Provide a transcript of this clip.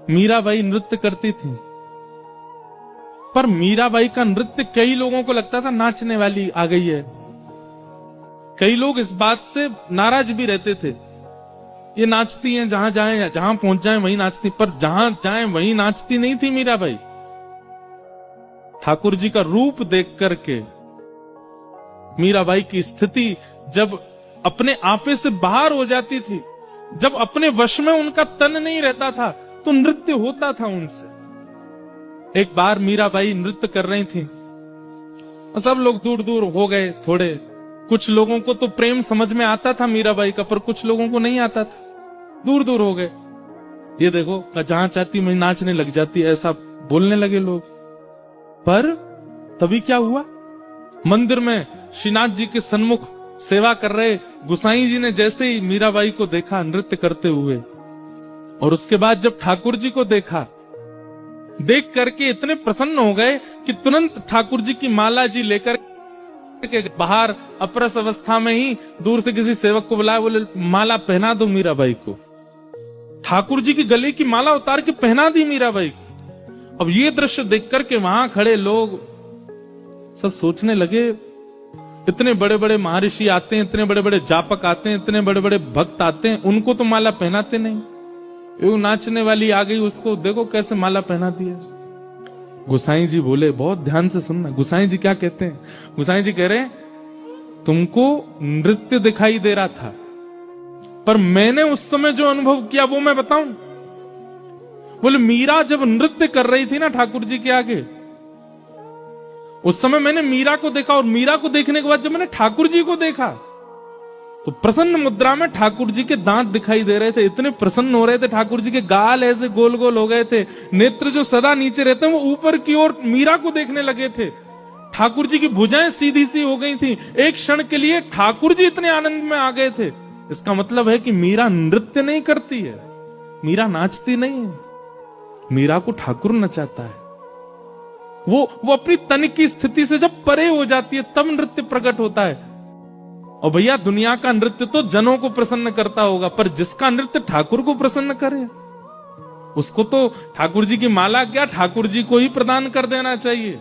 मीराबाई नृत्य करती थी, पर मीराबाई का नृत्य कई लोगों को लगता था नाचने वाली आ गई है। कई लोग इस बात से नाराज भी रहते थे, ये नाचती हैं जहां जाए, जहां पहुंच जाए वहीं नाचती, पर जहां जाए वहीं नाचती नहीं थी मीराबाई। ठाकुर जी का रूप देख करके मीराबाई की स्थिति जब अपने आपे से बाहर हो जाती थी, जब अपने वश में उनका तन नहीं रहता था, तो नृत्य होता था उनसे। एक बार मीराबाई नृत्य कर रही थी, सब लोग दूर दूर हो गए थोड़े। कुछ लोगों को तो प्रेम समझ में आता था मीराबाई का, पर कुछ लोगों को नहीं आता था, दूर दूर हो गए। ये देखो जहां चाहती मैं नाचने लग जाती, ऐसा बोलने लगे लोग। पर तभी क्या हुआ, मंदिर में श्रीनाथ जी के सन्मुख सेवा कर रहे गुसाई जी ने जैसे ही मीराबाई को देखा नृत्य करते हुए, और उसके बाद जब ठाकुर जी को देखा, देख करके इतने प्रसन्न हो गए कि तुरंत ठाकुर जी की माला जी लेकर के बाहर अपरस अवस्था में ही दूर से किसी सेवक को बुलाया, बोले माला पहना दो मीराबाई को। ठाकुर जी की गले की माला उतार के पहना दी मीराबाई को। अब ये दृश्य देख करके वहां खड़े लोग सब सोचने लगे, इतने बड़े बड़े महर्षि आते हैं, इतने बड़े बड़े जापक आते हैं, इतने बड़े बड़े भक्त आते हैं, उनको तो माला पहनाते नहीं, वो नाचने वाली आ गई, उसको देखो कैसे माला पहना दिया। गुसाई जी बोले, बहुत ध्यान से सुनना, गुसाई जी क्या कहते हैं। गुसाई जी कह रहे हैं तुमको नृत्य दिखाई दे रहा था, पर मैंने उस समय जो अनुभव किया वो मैं बताऊं। बोले मीरा जब नृत्य कर रही थी ना ठाकुर जी के आगे, उस समय मैंने मीरा को देखा, और मीरा को देखने के बाद जब मैंने ठाकुर जी को देखा तो प्रसन्न मुद्रा में ठाकुर जी के दांत दिखाई दे रहे थे, इतने प्रसन्न हो रहे थे। ठाकुर जी के गाल ऐसे गोल गोल हो गए थे, नेत्र जो सदा नीचे रहते हैं वो ऊपर की ओर मीरा को देखने लगे थे। ठाकुर जी की भुजाएं सीधी सी हो गई थी। एक क्षण के लिए ठाकुर जी इतने आनंद में आ गए थे। इसका मतलब है कि मीरा नृत्य नहीं करती है, मीरा नाचती नहीं है, मीरा को ठाकुर नचाता है। वो अपनी तन की स्थिति से जब परे हो जाती है तब नृत्य प्रकट होता है। और भैया दुनिया का नृत्य तो जनों को प्रसन्न करता होगा, पर जिसका नृत्य ठाकुर को प्रसन्न करे उसको तो ठाकुर जी की माला क्या ठाकुर जी को ही प्रदान कर देना चाहिए।